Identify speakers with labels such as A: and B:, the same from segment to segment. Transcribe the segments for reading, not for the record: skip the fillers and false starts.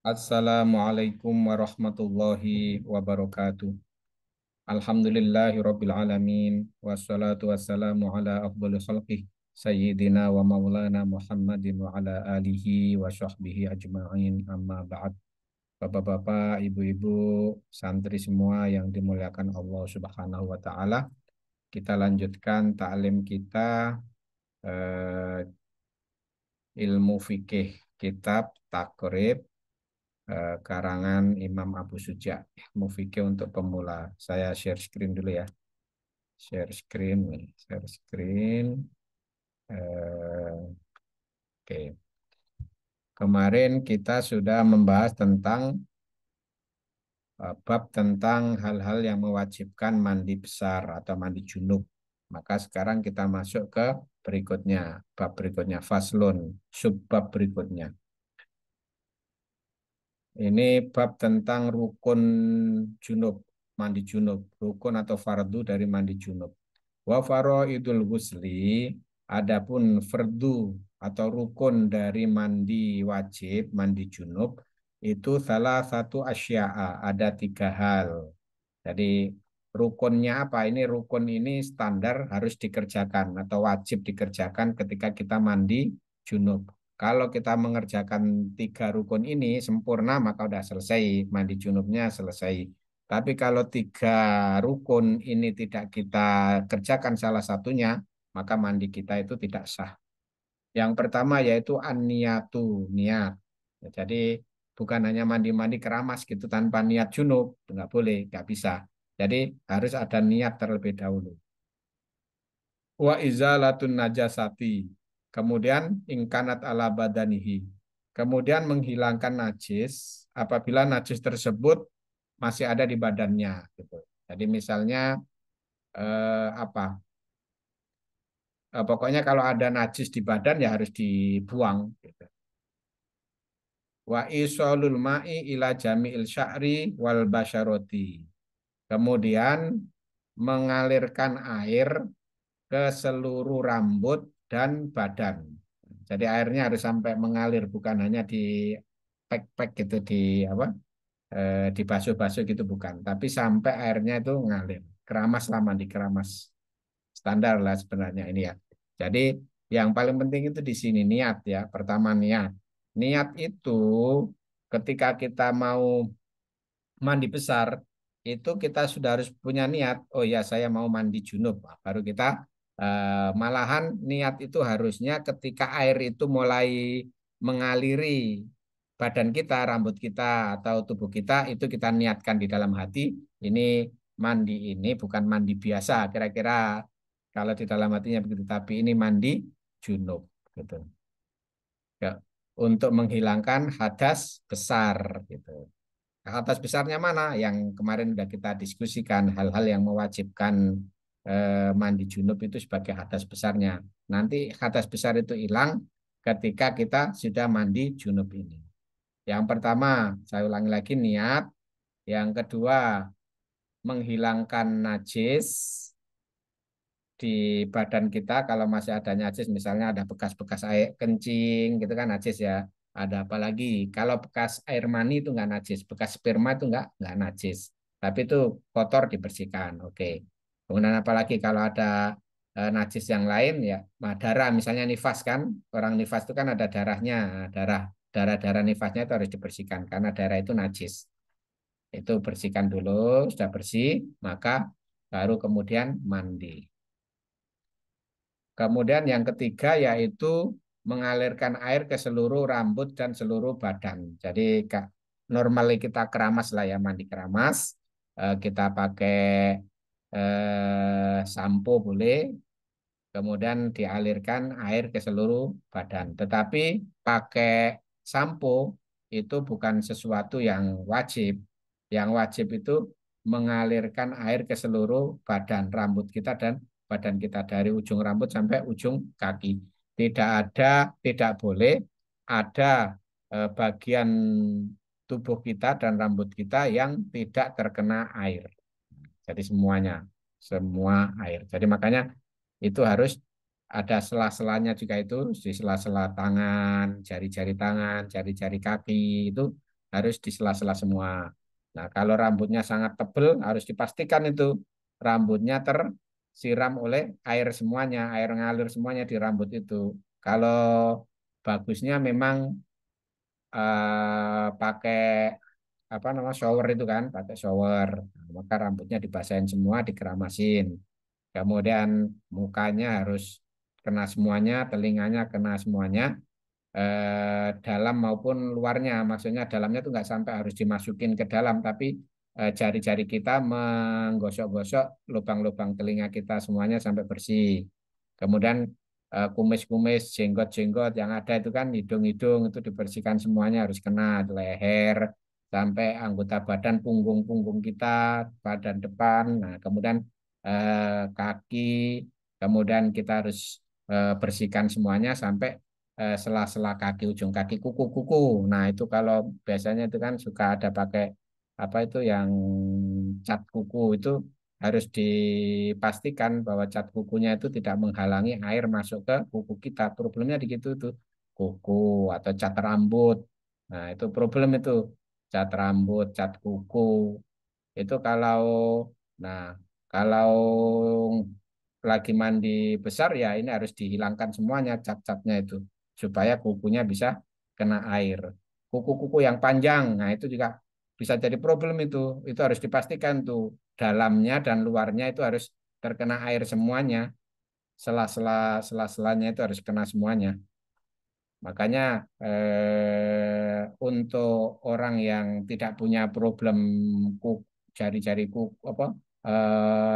A: Assalamualaikum warahmatullahi wabarakatuh. Alhamdulillahirabbil alamin wassalatu wassalamu ala afdhalil khalqih sayyidina wa maulana Muhammadin wa ala alihi wa sahbihi ajma'in amma ba'd. Bapak-bapak, ibu-ibu, santri semua yang dimuliakan Allah Subhanahu wa taala, kita lanjutkan ta'lim kita eh, ilmu fikih kitab Takrib karangan Imam Abu Suja, ilmu fikih untuk pemula. Saya share screen dulu ya. Share screen nih, share screen. Oke. Kemarin kita sudah membahas tentang bab tentang hal-hal yang mewajibkan mandi besar atau mandi junub. Maka sekarang kita masuk ke berikutnya, bab berikutnya, faslun, subbab berikutnya. Ini bab tentang rukun junub, mandi junub, rukun atau fardu dari mandi junub. Wa faraidul ghusli, adapun fardu atau rukun dari mandi wajib, mandi junub, itu salah satu asya'a, ada tiga hal. Jadi rukunnya apa? Ini rukun ini standar harus dikerjakan atau wajib dikerjakan ketika kita mandi junub. Kalau kita mengerjakan tiga rukun ini sempurna maka udah selesai mandi junubnya selesai. Tapi kalau tiga rukun ini tidak kita kerjakan salah satunya, maka mandi kita itu tidak sah. Yang pertama yaitu an-niyatu, niat. Jadi bukan hanya mandi-mandi keramas gitu tanpa niat junub, nggak boleh, nggak bisa. Jadi harus ada niat terlebih dahulu. Wa izalatun najasati. Kemudian ingkanat ala badanihi. Kemudian menghilangkan najis apabila najis tersebut masih ada di badannya gitu. Jadi misalnya apa? Pokoknya kalau ada najis di badan ya harus dibuang gitu. Wa isolul ma'i ila jami'il sya'ri wal basyaroti. Kemudian mengalirkan air ke seluruh rambut dan badan. Jadi airnya harus sampai mengalir, bukan hanya di pek-pek gitu, di apa, dibasuh-basuh gitu bukan, tapi sampai airnya itu ngalir. Keramas lah, mandi keramas standar lah sebenarnya ini ya. Jadi yang paling penting itu di sini niat ya. Pertama niat. Niat itu ketika kita mau mandi besar itu kita sudah harus punya niat. Oh ya, saya mau mandi junub. Nah, baru kita malahan niat itu harusnya ketika air itu mulai mengaliri badan kita, rambut kita atau tubuh kita itu kita niatkan di dalam hati. Ini mandi ini bukan mandi biasa. Kira-kira kalau di dalam hatinya begitu. Tapi ini mandi junub gitu. Ya, untuk menghilangkan hadas besar gitu. Atas besarnya mana yang kemarin sudah kita diskusikan hal-hal yang mewajibkan mandi junub itu sebagai hadas besarnya. Nanti hadas besar itu hilang ketika kita sudah mandi junub ini. Yang pertama, saya ulangi lagi niat. Yang kedua, menghilangkan najis di badan kita kalau masih ada najis, misalnya ada bekas-bekas air kencing gitu kan najis ya. Ada apa lagi? Kalau bekas air mani itu nggak najis, bekas sperma itu nggak najis. Tapi itu kotor dibersihkan. Oke. Kemudian apalagi kalau ada najis yang lain ya, nah, darah misalnya nifas kan, orang nifas itu kan ada darahnya, darah nifasnya itu harus dibersihkan karena darah itu najis. Itu bersihkan dulu, sudah bersih, maka baru kemudian mandi. Kemudian yang ketiga yaitu mengalirkan air ke seluruh rambut dan seluruh badan. Jadi normally kita keramas lah ya, mandi keramas. Kita pakai sampo boleh, kemudian dialirkan air ke seluruh badan. Tetapi pakai sampo itu bukan sesuatu yang wajib. Yang wajib itu mengalirkan air ke seluruh badan, rambut kita dan badan kita dari ujung rambut sampai ujung kaki. Tidak ada, tidak boleh ada bagian tubuh kita dan rambut kita yang tidak terkena air. Jadi semuanya, semua air. Jadi makanya itu harus ada sela-selanya juga itu di sela-sela tangan, jari-jari tangan, jari-jari kaki itu harus di sela-sela semua. Nah, kalau rambutnya sangat tebal, harus dipastikan itu rambutnya tersiram oleh air semuanya, air ngalir semuanya di rambut itu. Kalau bagusnya memang pakai apa nama shower itu kan, pakai shower. Nah, maka rambutnya dibasahin semua, dikeramasin. Kemudian mukanya harus kena semuanya, telinganya kena semuanya, dalam maupun luarnya. Maksudnya dalamnya itu nggak sampai harus dimasukin ke dalam, tapi jari-jari kita menggosok-gosok lubang-lubang telinga kita semuanya sampai bersih. Kemudian kumis-kumis, jenggot-jenggot yang ada itu kan hidung-hidung itu dibersihkan semuanya harus kena leher sampai anggota badan punggung-punggung kita, badan depan. Nah, kemudian kaki, kemudian kita harus bersihkan semuanya sampai sela-sela kaki, ujung kaki, kuku-kuku. Nah, itu kalau biasanya itu kan suka ada pakai apa itu yang cat kuku itu harus dipastikan bahwa cat kukunya itu tidak menghalangi air masuk ke kuku kita. Problemnya di situ itu kuku atau cat rambut. Nah, itu problem itu cat rambut, cat kuku. Itu nah kalau lagi mandi besar ya ini harus dihilangkan semuanya cat-catnya itu supaya kukunya bisa kena air. Kuku-kuku yang panjang, nah itu juga bisa jadi problem itu. Itu harus dipastikan tuh dalamnya dan luarnya itu harus terkena air semuanya. Sela-selanya itu harus kena semuanya. Makanya untuk orang yang tidak punya problem jari-jari kuku apa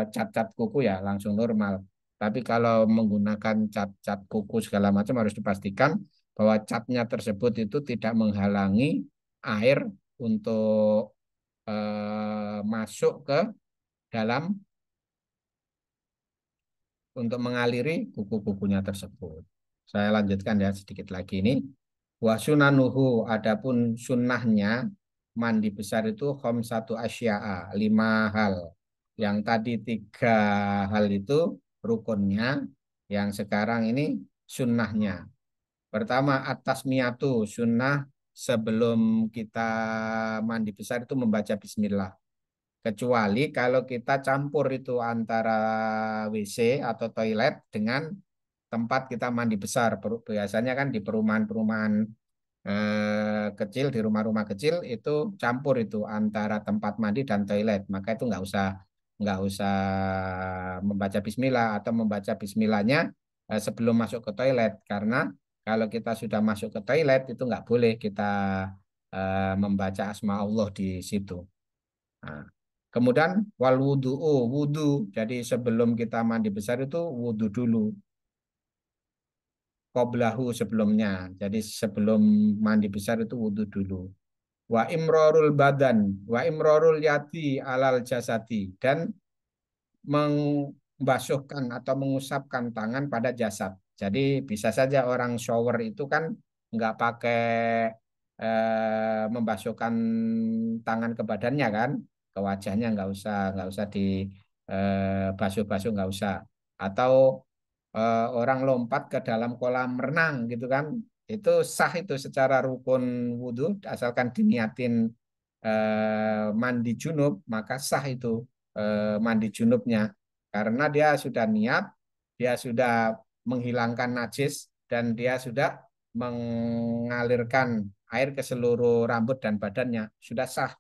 A: cat-cat kuku ya langsung normal. Tapi kalau menggunakan cat-cat kuku segala macam harus dipastikan bahwa catnya tersebut itu tidak menghalangi air untuk masuk ke dalam untuk mengaliri kuku-kukunya tersebut. Saya lanjutkan ya sedikit lagi ini. Wa sunanuhu adapun sunnahnya mandi besar itu satu asya'a, 5 hal. Yang tadi 3 hal itu rukunnya, yang sekarang ini sunnahnya. Pertama atas miatu sunnah sebelum kita mandi besar itu membaca bismillah. Kecuali kalau kita campur itu antara WC atau toilet dengan tempat kita mandi besar. Biasanya kan di perumahan-perumahan kecil, di rumah-rumah kecil itu campur itu antara tempat mandi dan toilet. Maka itu nggak usah membaca bismillah atau membaca bismillahnya sebelum masuk ke toilet. Karena kalau kita sudah masuk ke toilet itu nggak boleh kita membaca asma Allah di situ. Nah, kemudian wal wudu'u, wudu. Jadi sebelum kita mandi besar itu wudu dulu. Qoblahu sebelumnya. Jadi sebelum mandi besar itu wudu dulu. Wa imrorul badan, wa imrorul yati alal jasati. Dan membasuhkan atau mengusapkan tangan pada jasad. Jadi bisa saja orang shower itu kan nggak pakai membasuhkan tangan ke badannya kan, ke wajahnya nggak usah di basuh-basuh nggak usah. Atau orang lompat ke dalam kolam renang gitu kan, itu sah itu secara rukun wudhu asalkan diniatin mandi junub maka sah itu mandi junubnya karena dia sudah niat, dia sudah menghilangkan najis dan dia sudah mengalirkan air ke seluruh rambut dan badannya sudah sah.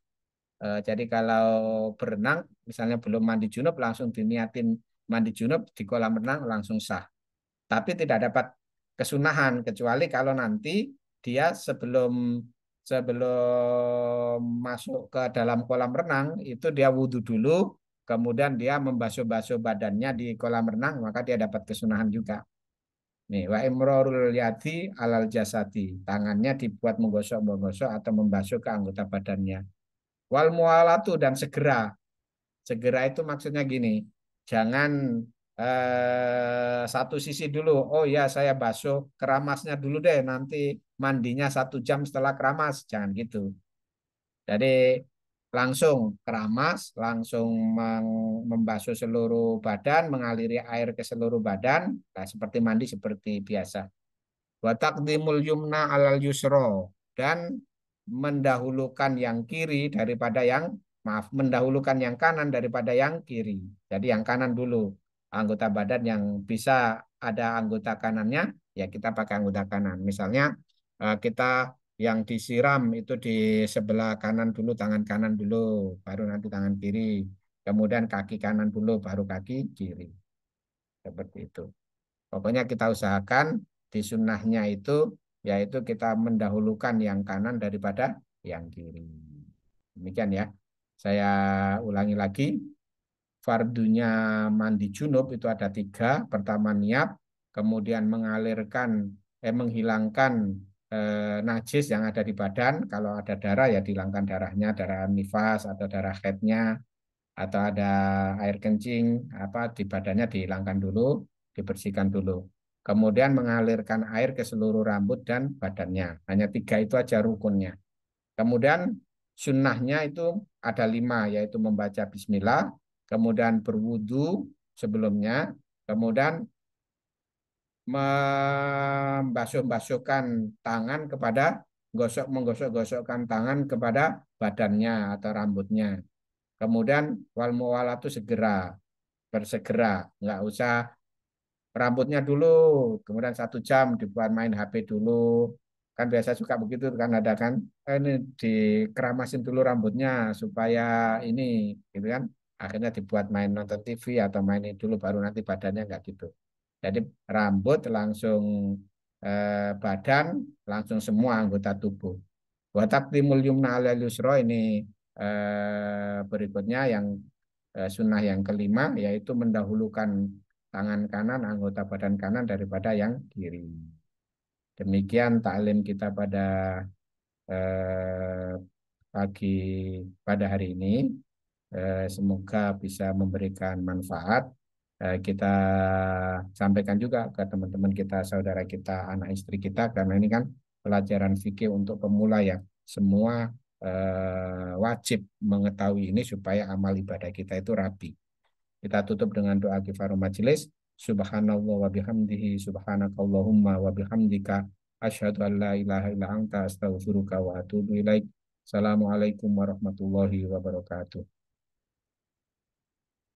A: Jadi kalau berenang misalnya belum mandi junub langsung diniatin mandi junub di kolam renang langsung sah. Tapi tidak dapat kesunahan kecuali kalau nanti dia sebelum sebelum masuk ke dalam kolam renang itu dia wudhu dulu, kemudian dia membasuh-basuh badannya di kolam renang, maka dia dapat kesunahan juga. Nih, wa imrorul yati alal jasati, tangannya dibuat menggosok-menggosok atau membasuh ke anggota badannya. Wal mualatu dan segera. Segera itu maksudnya gini, jangan satu sisi dulu. Oh ya, saya basuh keramasnya dulu deh, nanti mandinya 1 jam setelah keramas. Jangan gitu. Jadi langsung keramas, langsung membasuh seluruh badan, mengaliri air ke seluruh badan, nah, seperti mandi seperti biasa. Wa taqdimul yumna alal yusro dan mendahulukan yang kiri daripada yang maaf mendahulukan yang kanan daripada yang kiri. Jadi yang kanan dulu anggota badan yang bisa ada anggota kanannya ya kita pakai anggota kanan. Misalnya kita yang disiram itu di sebelah kanan dulu tangan kanan dulu baru nanti tangan kiri. Kemudian kaki kanan dulu baru kaki kiri. Seperti itu. Pokoknya kita usahakan di sunnahnya itu yaitu kita mendahulukan yang kanan daripada yang kiri. Demikian ya. Saya ulangi lagi. Fardunya mandi junub itu ada tiga. Pertama niat, kemudian menghilangkan najis yang ada di badan. Kalau ada darah ya dihilangkan darahnya, darah nifas atau darah haidnya atau ada air kencing apa di badannya dihilangkan dulu, dibersihkan dulu. Kemudian mengalirkan air ke seluruh rambut dan badannya. Hanya tiga itu aja rukunnya. Kemudian sunnahnya itu ada lima, yaitu membaca bismillah, kemudian berwudu sebelumnya, kemudian membasuh-basuhkan tangan kepada menggosok-gosokkan tangan kepada badannya atau rambutnya. Kemudian wal muwalatu segera, bersegera, nggak usah rambutnya dulu, kemudian 1 jam dibuat main HP dulu. Kan biasa suka begitu kan ada kan, ini dikeramasin dulu rambutnya supaya ini, gitu kan. Akhirnya dibuat main nonton TV atau mainin dulu baru nanti badannya nggak gitu. Jadi rambut langsung badan, langsung semua anggota tubuh. Wa taqdimul yumna 'alal yusra ini berikutnya yang sunnah yang kelima yaitu mendahulukan tangan kanan anggota badan kanan daripada yang kiri. Demikian taklim kita pada eh, pagi pada hari ini. Semoga bisa memberikan manfaat. Kita sampaikan juga ke teman-teman kita, saudara kita, anak istri kita, karena ini kan pelajaran fikih untuk pemula ya. Semua wajib mengetahui ini supaya amal ibadah kita itu rapi. Kita tutup dengan doa kifarah majelis. Subhanallah wa bihamdihi subhanakallahumma wa bihamdika asyhadu an la ilaha illa anta astaghfiruka wa atubu ilaik. Assalamualaikum warahmatullahi wabarakatuh.